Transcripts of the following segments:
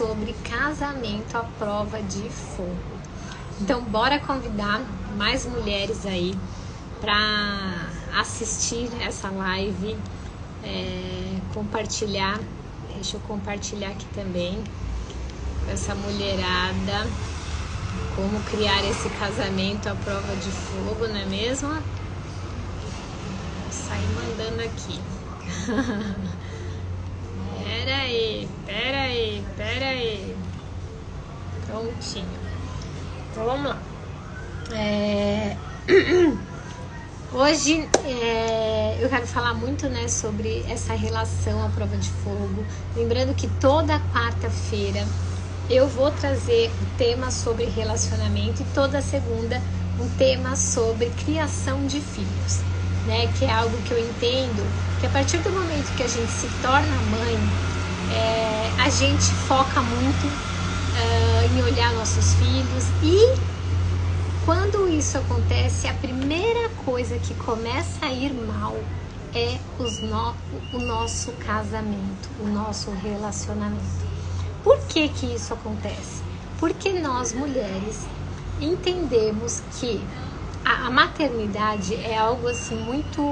sobre casamento à prova de fogo. Então, bora convidar mais mulheres aí para assistir essa live, compartilhar. Deixa eu compartilhar aqui também com essa mulherada como criar esse casamento à prova de fogo, não é mesmo? Vou sair mandando aqui. Pera aí. Prontinho. Então vamos lá. Hoje eu quero falar muito, né, sobre essa relação à prova de fogo. Lembrando que toda quarta-feira eu vou trazer um tema sobre relacionamento e toda segunda um tema sobre criação de filhos, né? Que é algo que eu entendo que a partir do momento que a gente se torna mãe, a gente foca muito em olhar nossos filhos, e quando isso acontece, a primeira coisa que começa a ir mal é o nosso casamento, o nosso relacionamento. Por que que isso acontece? Porque nós mulheres entendemos que a maternidade é algo assim muito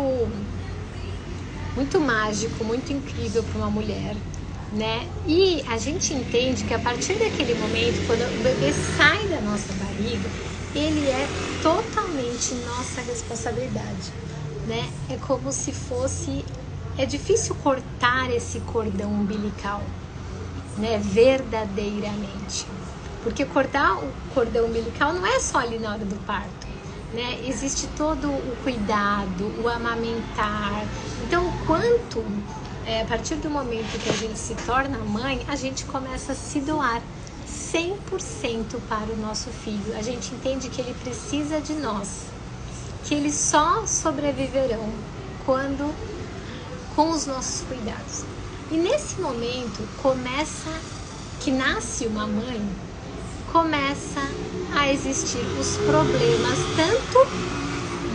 mágico, muito incrível para uma mulher, né? E a gente entende que a partir daquele momento, quando o bebê sai da nossa barriga, ele é totalmente nossa responsabilidade, né? É como se fosse... É difícil cortar esse cordão umbilical, né? Verdadeiramente. Porque cortar o cordão umbilical não é só ali na hora do parto, né? Existe todo o cuidado, o amamentar. Então, a partir do momento que a gente se torna mãe, a gente começa a se doar 100% para o nosso filho. A gente entende que ele precisa de nós, que eles só sobreviverão com os nossos cuidados. E nesse momento que nasce uma mãe, começa a existir os problemas tanto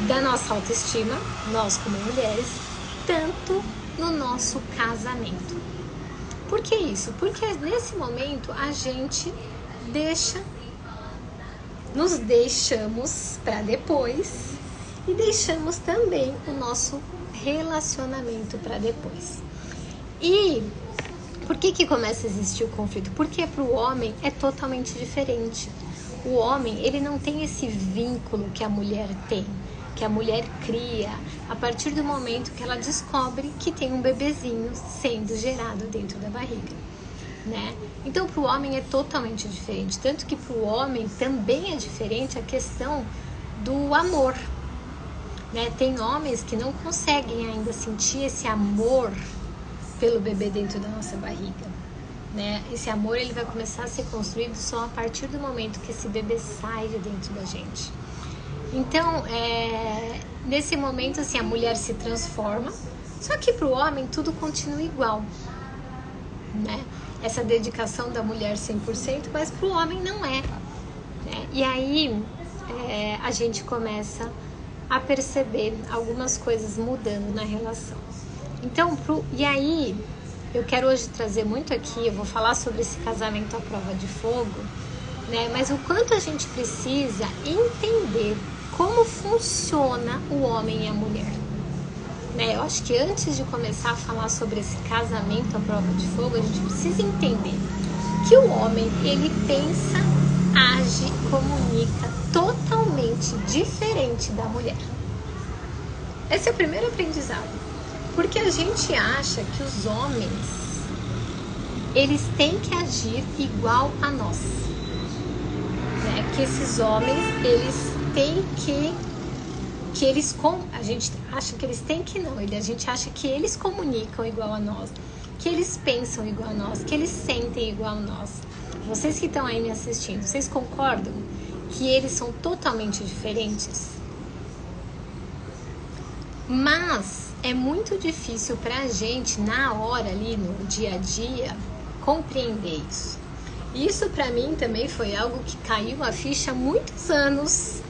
da nossa autoestima, nós como mulheres, tanto no nosso casamento. Por que isso? Porque nesse momento a gente nos deixamos para depois e deixamos também o nosso relacionamento para depois. E por que começa a existir o conflito? Porque para o homem é totalmente diferente. O homem, ele não tem esse vínculo que a mulher tem, que a mulher cria a partir do momento que ela descobre que tem um bebezinho sendo gerado dentro da barriga, né? Então, para o homem é totalmente diferente. Tanto que para o homem também é diferente a questão do amor, né? Tem homens que não conseguem ainda sentir esse amor pelo bebê dentro da nossa barriga, né? Esse amor, ele vai começar a ser construído só a partir do momento que esse bebê sai de dentro da gente. Então, nesse momento, assim, a mulher se transforma, só que para o homem tudo continua igual, né? Essa dedicação da mulher 100%, mas para o homem não é, né? E aí a gente começa a perceber algumas coisas mudando na relação. Então, e aí, eu quero hoje trazer muito aqui, eu vou falar sobre esse casamento à prova de fogo, né? Mas o quanto a gente precisa entender como funciona o homem e a mulher, né? Eu acho que antes de começar a falar sobre esse casamento à prova de fogo, a gente precisa entender que o homem, ele pensa, age, comunica totalmente diferente da mulher. Esse é o primeiro aprendizado. Porque a gente acha que os homens, eles têm que agir igual a nós, né? Que esses homens, eles têm a gente acha que eles têm que não, a gente acha que eles comunicam igual a nós, que eles pensam igual a nós, que eles sentem igual a nós. Vocês que estão aí me assistindo, vocês concordam que eles são totalmente diferentes? Mas é muito difícil pra gente, na hora ali, no dia a dia, compreender isso. Isso pra mim também foi algo que caiu a ficha há muitos anos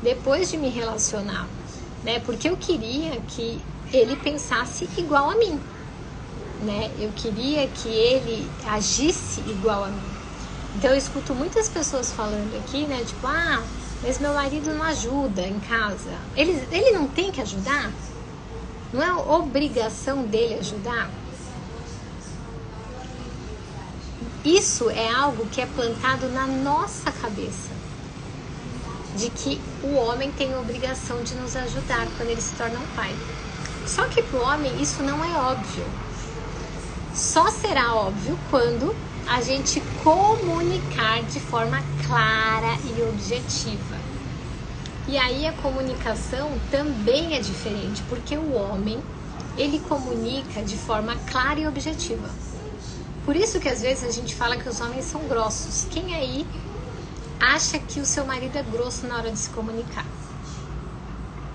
depois de me relacionar, né? Porque eu queria que ele pensasse igual a mim, né? Eu queria que ele agisse igual a mim. Então eu escuto muitas pessoas falando aqui, né? Tipo, mas meu marido não ajuda em casa. Ele não tem que ajudar? Não é obrigação dele ajudar? Isso é algo que é plantado na nossa cabeça, de que o homem tem a obrigação de nos ajudar quando ele se torna um pai. Só que para o homem isso não é óbvio. Só será óbvio quando a gente comunicar de forma clara e objetiva. E aí a comunicação também é diferente, porque o homem, ele comunica de forma clara e objetiva. Por isso que às vezes a gente fala que os homens são grossos. Quem aí acha que o seu marido é grosso na hora de se comunicar?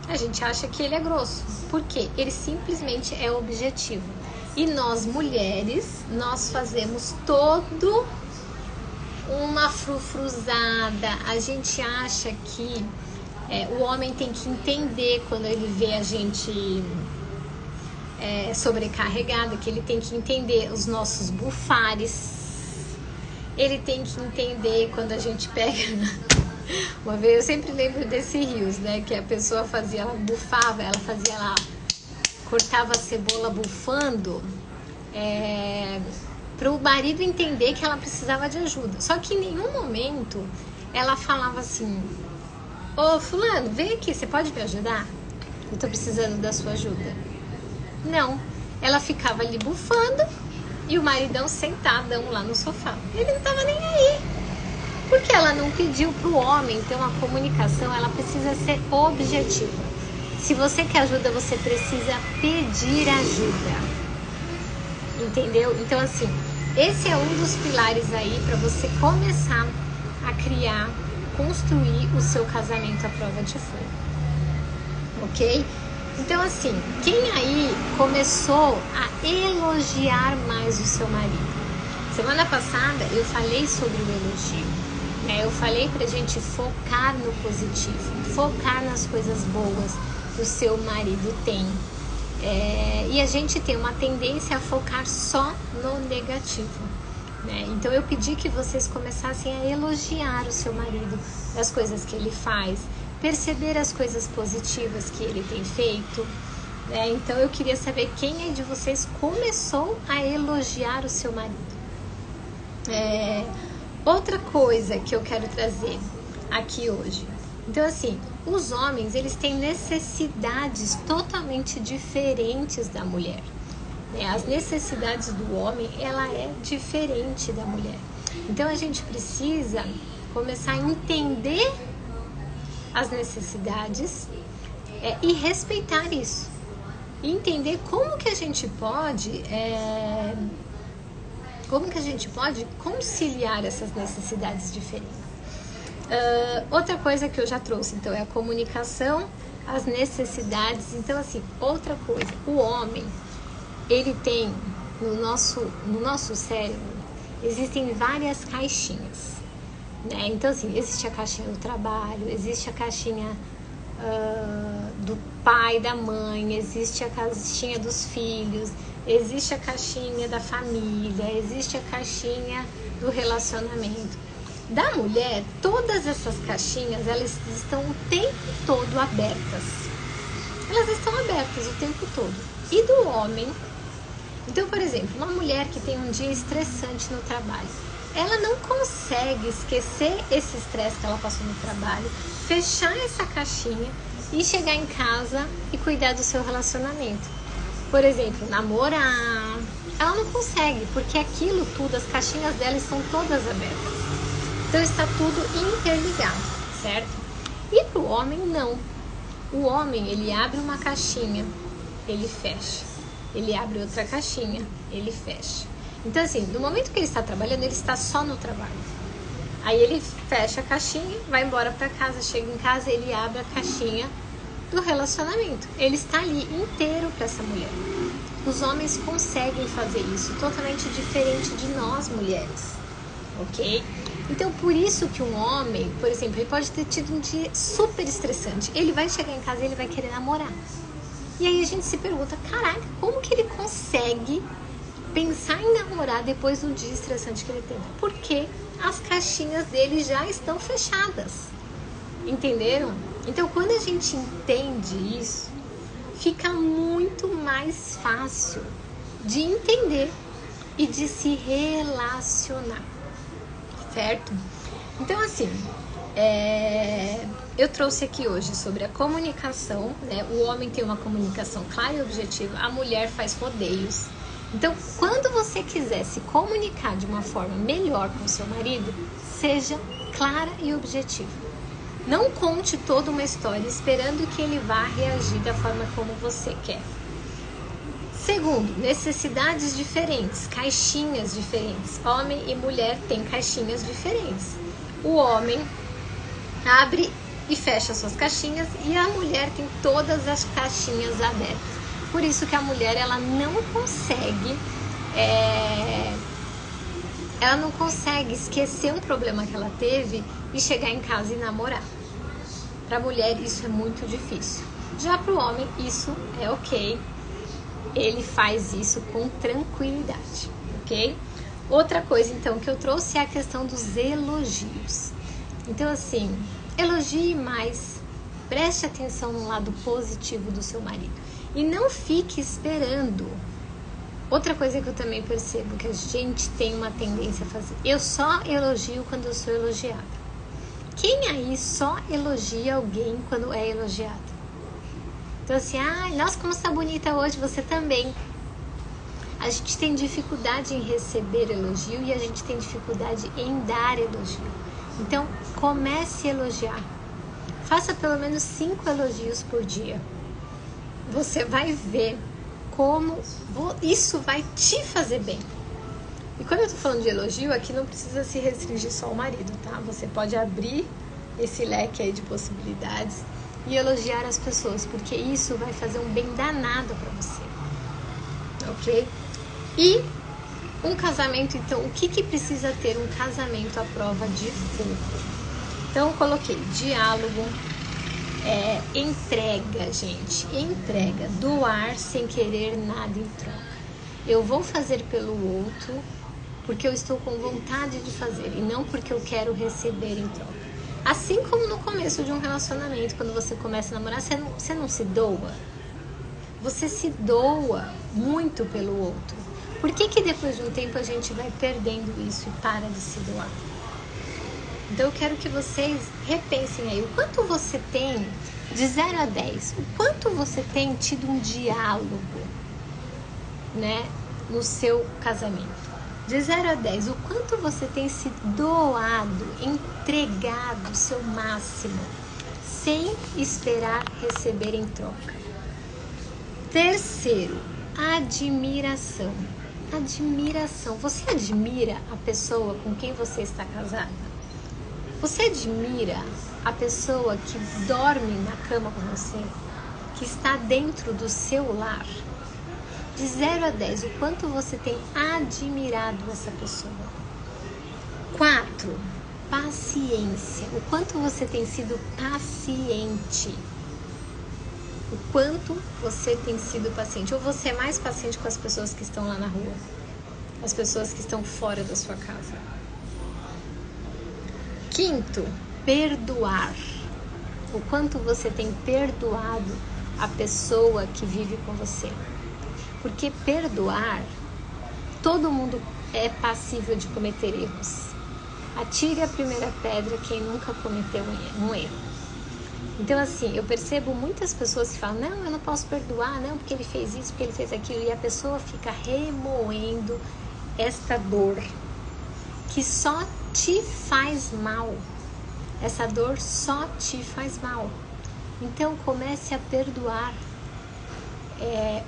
A gente acha que ele é grosso. Por quê? Ele simplesmente é objetivo. E nós, mulheres, nós fazemos todo uma frufruzada. A gente acha que o homem tem que entender quando ele vê a gente sobrecarregada, que ele tem que entender os nossos bufares. Ele tem que entender quando a gente pega... Uma vez eu sempre lembro desse rios, né? Que a pessoa fazia, ela bufava, ela fazia lá, cortava a cebola bufando, para o marido entender que ela precisava de ajuda. Só que em nenhum momento ela falava assim: ô fulano, vem aqui, você pode me ajudar? Eu tô precisando da sua ajuda. Não, ela ficava ali bufando e o maridão sentadão lá no sofá. Ele não tava nem aí. Porque ela não pediu pro homem ter uma comunicação, ela precisa ser objetiva. Se você quer ajuda, você precisa pedir ajuda. Entendeu? Então, assim, esse é um dos pilares aí para você começar a criar, construir o seu casamento à prova de fogo. Ok? Então, assim, quem aí começou a elogiar mais o seu marido? Semana passada eu falei sobre o elogio. Eu falei pra gente focar no positivo, focar nas coisas boas que o seu marido tem. E a gente tem uma tendência a focar só no negativo, né? Então eu pedi que vocês começassem a elogiar o seu marido, as coisas que ele faz, perceber as coisas positivas que ele tem feito, né? Então eu queria saber quem aí de vocês começou a elogiar o seu marido. Outra coisa que eu quero trazer aqui hoje. Então, assim, os homens, eles têm necessidades totalmente diferentes da mulher. As necessidades do homem, ela é diferente da mulher. Então, a gente precisa começar a entender as necessidades e respeitar isso. E entender como que a gente pode... Como que a gente pode conciliar essas necessidades diferentes? Outra coisa que eu já trouxe, então, é a comunicação, as necessidades. Então, assim, outra coisa, o homem, ele tem, no nosso cérebro, existem várias caixinhas, né? Então, assim, existe a caixinha do trabalho, existe a caixinha do pai, da mãe, existe a caixinha dos filhos, existe a caixinha da família, existe a caixinha do relacionamento. Da mulher, todas essas caixinhas, elas estão o tempo todo abertas. Elas estão abertas o tempo todo. E do homem? Então, por exemplo, uma mulher que tem um dia estressante no trabalho, ela não consegue esquecer esse estresse que ela passou no trabalho, fechar essa caixinha e chegar em casa e cuidar do seu relacionamento. Por exemplo, namorar, ela não consegue, porque aquilo tudo, as caixinhas dela estão todas abertas. Então está tudo interligado, certo? E para o homem, não. O homem, ele abre uma caixinha, ele fecha. Ele abre outra caixinha, ele fecha. Então, assim, no momento que ele está trabalhando, ele está só no trabalho. Aí ele fecha a caixinha, vai embora para casa, chega em casa, ele abre a caixinha do relacionamento. Ele está ali inteiro para essa mulher. Os homens conseguem fazer isso totalmente diferente de nós mulheres, ok? Então, por isso que um homem, por exemplo, ele pode ter tido um dia super estressante. Ele vai chegar em casa e ele vai querer namorar. E aí a gente se pergunta, caraca, como que ele consegue pensar em namorar depois do dia estressante que ele teve, porque as caixinhas dele já estão fechadas. Entenderam? Então, quando a gente entende isso, fica muito mais fácil de entender e de se relacionar, certo? Então, assim, eu trouxe aqui hoje sobre a comunicação, né? O homem tem uma comunicação clara e objetiva, a mulher faz rodeios. Então, quando você quiser se comunicar de uma forma melhor com o seu marido, seja clara e objetiva. Não conte toda uma história esperando que ele vá reagir da forma como você quer. Segundo, necessidades diferentes, caixinhas diferentes. Homem e mulher têm caixinhas diferentes. O homem abre e fecha suas caixinhas e a mulher tem todas as caixinhas abertas. Por isso que a mulher ela não consegue esquecer um problema que ela teve e chegar em casa e namorar. Para a mulher isso é muito difícil. Já para o homem isso é ok. Ele faz isso com tranquilidade, ok? Outra coisa então que eu trouxe é a questão dos elogios. Então assim, elogie mais, preste atenção no lado positivo do seu marido e não fique esperando. Outra coisa que eu também percebo que a gente tem uma tendência a fazer, eu só elogio quando eu sou elogiada. Quem aí só elogia alguém quando é elogiado? Então assim, nossa, como está bonita hoje, você também. A gente tem dificuldade em receber elogio e a gente tem dificuldade em dar elogio. Então, comece a elogiar. Faça pelo menos 5 elogios por dia. Você vai ver como isso vai te fazer bem. E quando eu tô falando de elogio, aqui não precisa se restringir só ao marido, tá? Você pode abrir esse leque aí de possibilidades e elogiar as pessoas, porque isso vai fazer um bem danado pra você, ok? E um casamento, então, o que precisa ter um casamento à prova de fogo? Então, eu coloquei diálogo, entrega, gente, entrega, doar sem querer nada em troca. Eu vou fazer pelo outro porque eu estou com vontade de fazer e não porque eu quero receber em troca. Assim como no começo de um relacionamento, quando você começa a namorar, você não se doa. Você se doa muito pelo outro. Por que depois de um tempo a gente vai perdendo isso e para de se doar? Então eu quero que vocês repensem aí, o quanto você tem, de 0 a 10, o quanto você tem tido um diálogo, né, no seu casamento. De 0 a 10, o quanto você tem se doado, entregado o seu máximo, sem esperar receber em troca. Terceiro, admiração. Admiração. Você admira a pessoa com quem você está casada? Você admira a pessoa que dorme na cama com você? Que está dentro do seu lar? De 0 a 10, o quanto você tem admirado essa pessoa? 4, paciência. O quanto você tem sido paciente? O quanto você tem sido paciente? Ou você é mais paciente com as pessoas que estão lá na rua? As pessoas que estão fora da sua casa? 5, perdoar. O quanto você tem perdoado a pessoa que vive com você? Porque perdoar, todo mundo é passível de cometer erros. Atire a primeira pedra quem nunca cometeu um erro. Então assim, eu percebo muitas pessoas que falam, não, eu não posso perdoar, não, porque ele fez isso, porque ele fez aquilo. E a pessoa fica remoendo esta dor que só te faz mal. Essa dor só te faz mal. Então comece a perdoar.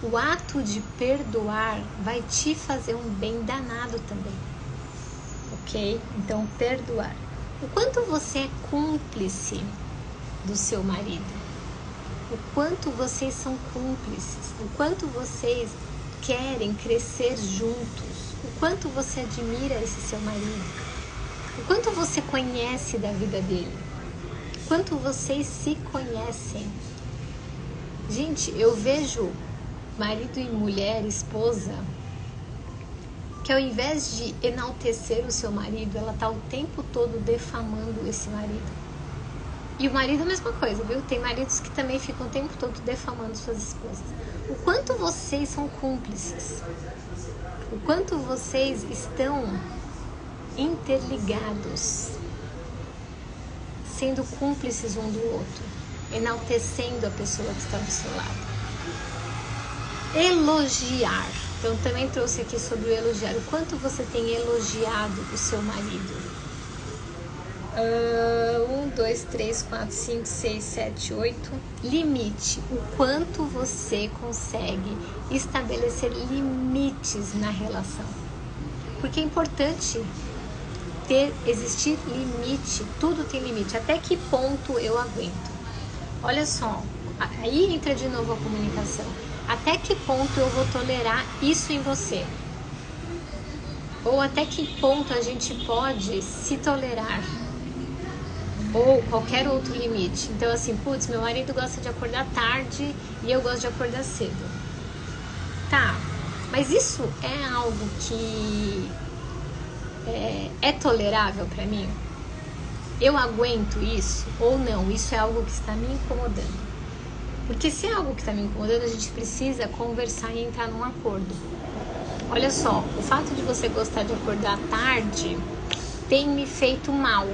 O ato de perdoar vai te fazer um bem danado também, ok? Então, perdoar. O quanto você é cúmplice do seu marido? O quanto vocês são cúmplices? O quanto vocês querem crescer juntos? O quanto você admira esse seu marido? O quanto você conhece da vida dele? O quanto vocês se conhecem? Gente, eu vejo marido e mulher, esposa, que ao invés de enaltecer o seu marido, ela tá o tempo todo defamando esse marido. E o marido é a mesma coisa, viu? Tem maridos que também ficam o tempo todo defamando suas esposas. O quanto vocês são cúmplices, o quanto vocês estão interligados, sendo cúmplices um do outro, enaltecendo a pessoa que está do seu lado. Elogiar. Então também trouxe aqui sobre o elogiar. O quanto você tem elogiado o seu marido? 1, 2, 3, 4, 5, 6, 7, 8. Limite. O quanto você consegue estabelecer limites na relação. Porque é importante existir limite. Tudo tem limite. Até que ponto eu aguento? Olha só. Aí entra de novo a comunicação. Até que ponto eu vou tolerar isso em você? Ou até que ponto a gente pode se tolerar? Ou qualquer outro limite. Então assim, putz, meu marido gosta de acordar tarde e eu gosto de acordar cedo. Tá, mas isso é algo que é tolerável pra mim? Eu aguento isso ou não? Isso é algo que está me incomodando. Porque se é algo que está me incomodando, a gente precisa conversar e entrar num acordo. Olha só, o fato de você gostar de acordar tarde tem me feito mal.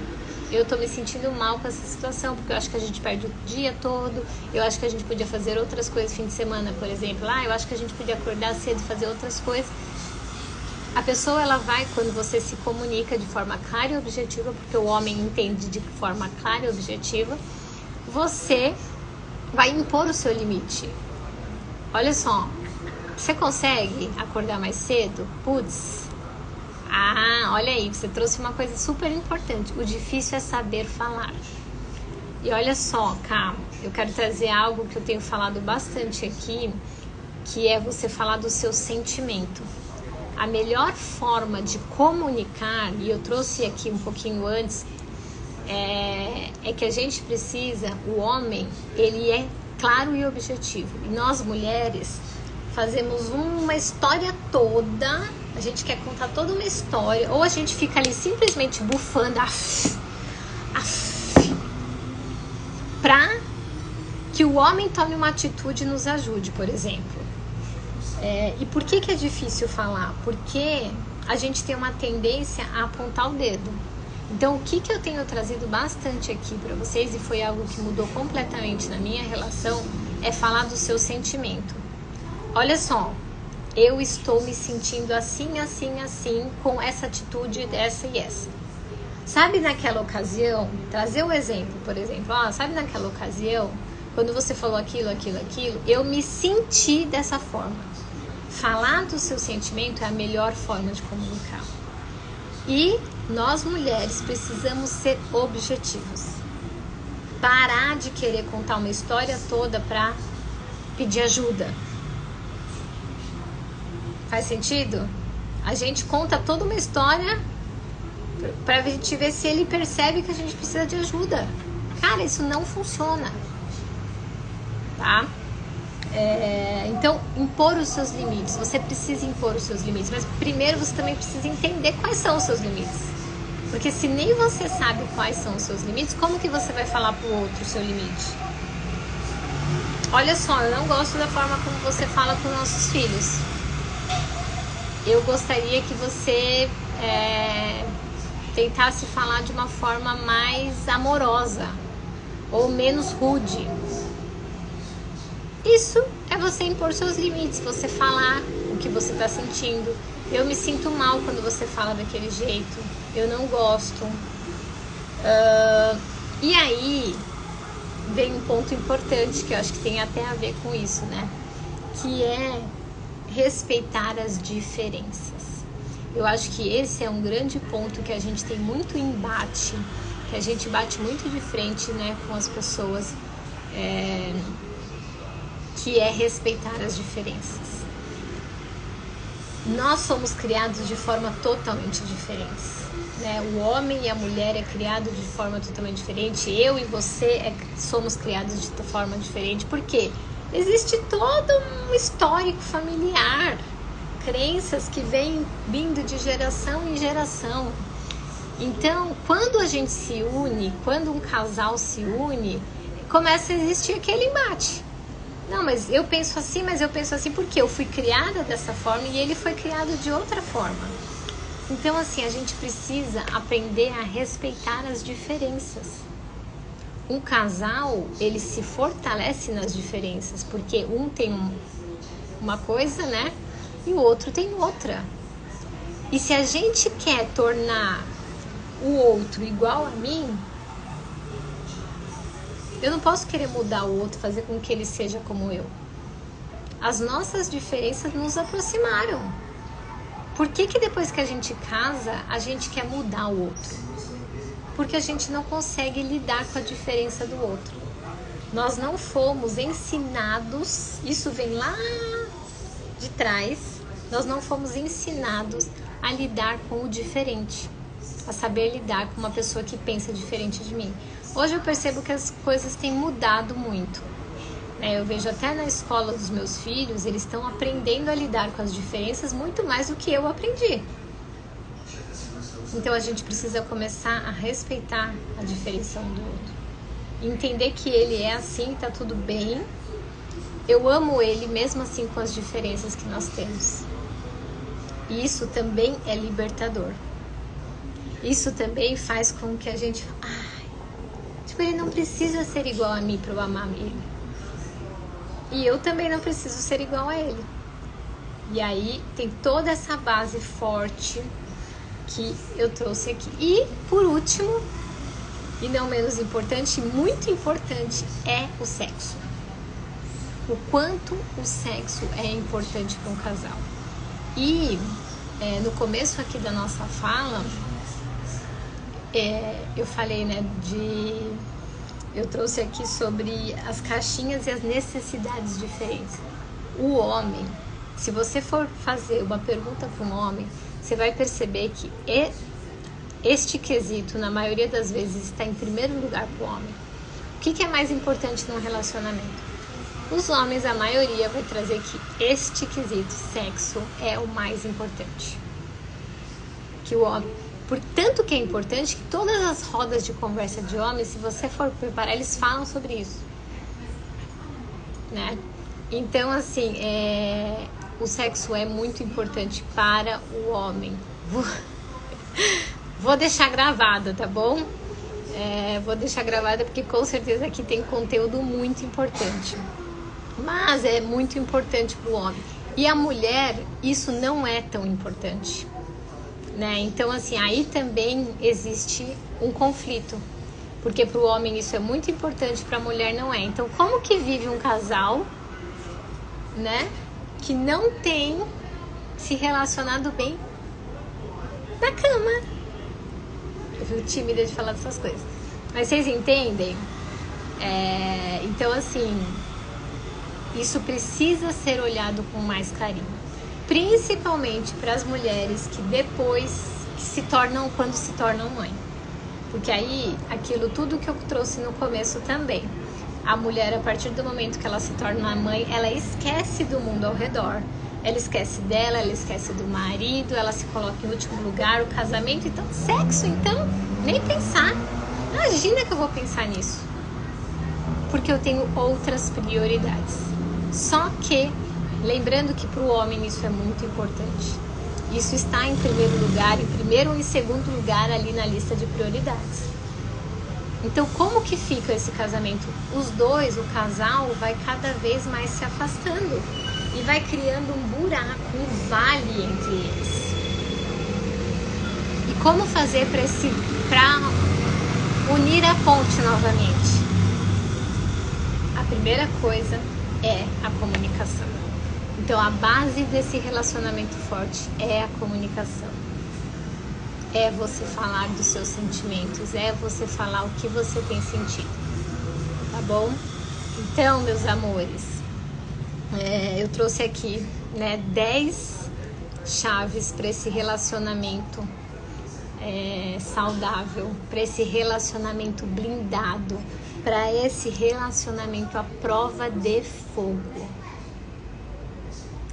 Eu tô me sentindo mal com essa situação, porque eu acho que a gente perde o dia todo, eu acho que a gente podia fazer outras coisas fim de semana, por exemplo. Eu acho que a gente podia acordar cedo e fazer outras coisas. A pessoa, ela vai, quando você se comunica de forma clara e objetiva, porque o homem entende de forma clara e objetiva, você vai impor o seu limite. Olha só, você consegue acordar mais cedo? Putz, olha aí, você trouxe uma coisa super importante. O difícil é saber falar. E olha só, Cá, eu quero trazer algo que eu tenho falado bastante aqui, que é você falar do seu sentimento. A melhor forma de comunicar, e eu trouxe aqui um pouquinho antes, é que a gente precisa, o homem, ele é claro e objetivo. E nós mulheres fazemos uma história toda, a gente quer contar toda uma história, ou a gente fica ali simplesmente bufando pra que o homem tome uma atitude e nos ajude, por exemplo. E por que é difícil falar? Porque a gente tem uma tendência a apontar o dedo. Então, o que eu tenho trazido bastante aqui para vocês, e foi algo que mudou completamente na minha relação, é falar do seu sentimento. Olha só, eu estou me sentindo assim, assim, assim, com essa atitude, essa e essa. Sabe naquela ocasião, trazer o exemplo, por exemplo, sabe naquela ocasião, quando você falou aquilo, eu me senti dessa forma. Falar do seu sentimento é a melhor forma de comunicar. E nós mulheres precisamos ser objetivos. Parar de querer contar uma história toda pra pedir ajuda. Faz sentido? A gente conta toda uma história pra gente ver se ele percebe que a gente precisa de ajuda. Cara, isso não funciona. Tá? Então, impor os seus limites. Você precisa impor os seus limites, mas primeiro você também precisa entender quais são os seus limites. Porque se nem você sabe quais são os seus limites, como que você vai falar pro outro o seu limite? Olha só, eu não gosto da forma como você fala com nossos filhos. Eu gostaria que você tentasse falar de uma forma mais amorosa ou menos rude. Isso é você impor seus limites, você falar o que você está sentindo. Eu me sinto mal quando você fala daquele jeito, eu não gosto. E aí vem um ponto importante que eu acho que tem até a ver com isso, né? Que é respeitar as diferenças. Eu acho que esse é um grande ponto que a gente tem muito embate, que a gente bate muito de frente, né, com as pessoas, que é respeitar as diferenças. Nós somos criados de forma totalmente diferente, né? O homem e a mulher é criado de forma totalmente diferente. Eu e você somos criados de forma diferente. Por quê? Existe todo um histórico familiar. crenças que vêm vindo de geração em geração. Então, quando a gente se une, quando um casal se une, começa a existir aquele embate. Não, mas eu penso assim porque eu fui criada dessa forma e ele foi criado de outra forma. Então, assim, a gente precisa aprender a respeitar as diferenças. Um casal, ele se fortalece nas diferenças, porque um tem uma coisa, né? E o outro tem outra. E se a gente quer tornar o outro igual a mim, eu não posso querer mudar o outro, fazer com que ele seja como eu. As nossas diferenças nos aproximaram. Por que depois que a gente casa, a gente quer mudar o outro? Porque a gente não consegue lidar com a diferença do outro. Nós não fomos ensinados, isso vem lá de trás, nós não fomos ensinados a lidar com o diferente, a saber lidar com uma pessoa que pensa diferente de mim. Hoje eu percebo que as coisas têm mudado muito. Eu vejo até na escola dos meus filhos, eles estão aprendendo a lidar com as diferenças muito mais do que eu aprendi. Então a gente precisa começar a respeitar a diferença um do outro. Entender que ele é assim, tá tudo bem. Eu amo ele mesmo assim com as diferenças que nós temos. E isso também é libertador. Isso também faz com que a gente... ele não precisa ser igual a mim para eu amar ele. E eu também não preciso ser igual a ele. E aí tem toda essa base forte que eu trouxe aqui. E por último, e não menos importante, muito importante, é o sexo. O quanto o sexo é importante para um casal. E no começo aqui da nossa fala, eu falei, né, eu trouxe aqui sobre as caixinhas e as necessidades diferentes. O homem, se você for fazer uma pergunta para um homem, você vai perceber que este quesito, na maioria das vezes, está em primeiro lugar para o homem. O que é mais importante num relacionamento? Os homens, a maioria, vai trazer que este quesito, sexo, é o mais importante. Que o homem... Portanto que é importante que todas as rodas de conversa de homens, se você for preparar, eles falam sobre isso, né? Então, assim, o sexo é muito importante para o homem. Vou deixar gravada, tá bom? Vou deixar gravada porque com certeza aqui tem conteúdo muito importante. Mas é muito importante para o homem. E a mulher, isso não é tão importante. Né? Então, assim, aí também existe um conflito, porque para o homem isso é muito importante, para a mulher não é. Então, como que vive um casal, né, que não tem se relacionado bem na cama? Eu fico tímida de falar dessas coisas, mas vocês entendem? Então, assim, isso precisa ser olhado com mais carinho. Principalmente para as mulheres que depois quando se tornam mãe. Porque aí, aquilo tudo que eu trouxe no começo também. A mulher, a partir do momento que ela se torna mãe, ela esquece do mundo ao redor. Ela esquece dela, ela esquece do marido, ela se coloca em último lugar, o casamento. Então, sexo, então, nem pensar. Imagina que eu vou pensar nisso. Porque eu tenho outras prioridades. Só que... lembrando que para o homem isso é muito importante. Isso está em primeiro lugar, em primeiro ou em segundo lugar ali na lista de prioridades. Então, como que fica esse casamento? Os dois, o casal, vai cada vez mais se afastando e vai criando um buraco, um vale entre eles. E como fazer para unir a ponte novamente? A primeira coisa é a comunicação. Então, a base desse relacionamento forte é a comunicação. É você falar dos seus sentimentos, é você falar o que você tem sentido, tá bom? Então, meus amores, eu trouxe aqui, né, 10 chaves para esse relacionamento saudável, para esse relacionamento blindado, para esse relacionamento à prova de fogo.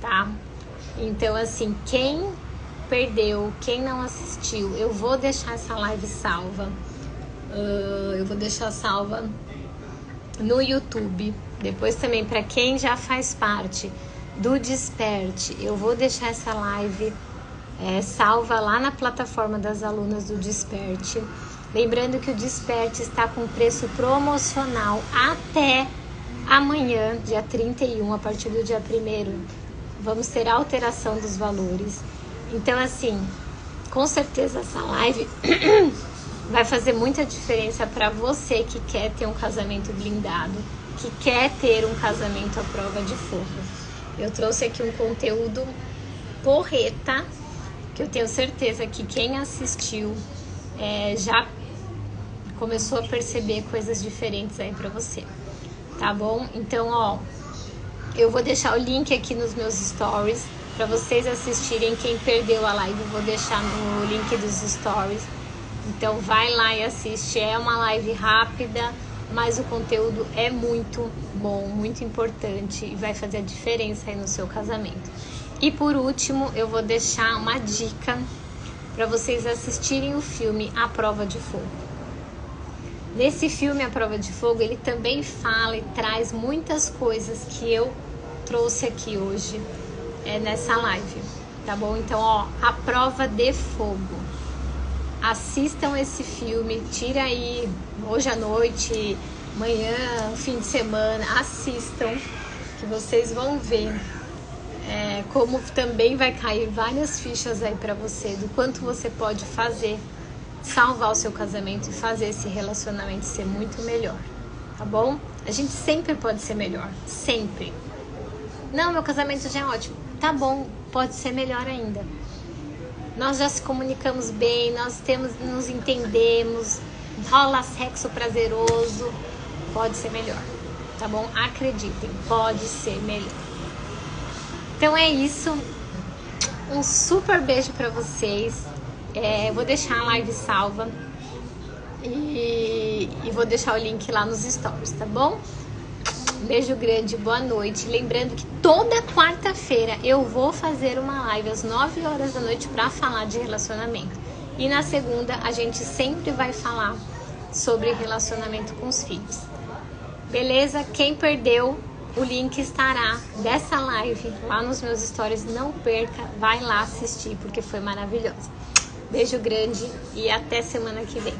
Tá? Então, assim, quem perdeu, quem não assistiu, eu vou deixar essa live salva. Eu vou deixar salva no YouTube. Depois também, para quem já faz parte do Desperte, eu vou deixar essa live salva lá na plataforma das alunas do Desperte. Lembrando que o Desperte está com preço promocional até amanhã, dia 31, a partir do dia 1º, vamos ter alteração dos valores. Então, assim, com certeza essa live vai fazer muita diferença para você que quer ter um casamento blindado, que quer ter um casamento à prova de fogo. Eu trouxe aqui um conteúdo porreta, que eu tenho certeza que quem assistiu já começou a perceber coisas diferentes aí pra você, tá bom? Então, ó, eu vou deixar o link aqui nos meus stories pra vocês assistirem. Quem perdeu a live, eu vou deixar no link dos stories. Então, vai lá e assiste. É uma live rápida, mas o conteúdo é muito bom, muito importante e vai fazer a diferença aí no seu casamento. E por último, eu vou deixar uma dica para vocês assistirem o filme A Prova de Fogo. Nesse filme A Prova de Fogo, ele também fala e traz muitas coisas que eu trouxe aqui hoje nessa live, tá bom? Então, ó, A Prova de Fogo. Assistam esse filme, tira aí hoje à noite, amanhã, fim de semana, assistam, que vocês vão ver como também vai cair várias fichas aí pra você, do quanto você pode fazer, salvar o seu casamento e fazer esse relacionamento ser muito melhor, tá bom? A gente sempre pode ser melhor, sempre. Não, meu casamento já é ótimo. Tá bom, pode ser melhor ainda. Nós já se comunicamos bem, nós nos entendemos, rola sexo prazeroso, pode ser melhor, tá bom? Acreditem, pode ser melhor. Então é isso, um super beijo pra vocês. Vou deixar a live salva e vou deixar o link lá nos stories, tá bom? Beijo grande, boa noite. Lembrando que toda quarta-feira eu vou fazer uma live às 9 horas da noite para falar de relacionamento. E na segunda a gente sempre vai falar sobre relacionamento com os filhos. Beleza? Quem perdeu, o link estará dessa live lá nos meus stories. Não perca, vai lá assistir porque foi maravilhoso. Beijo grande e até semana que vem.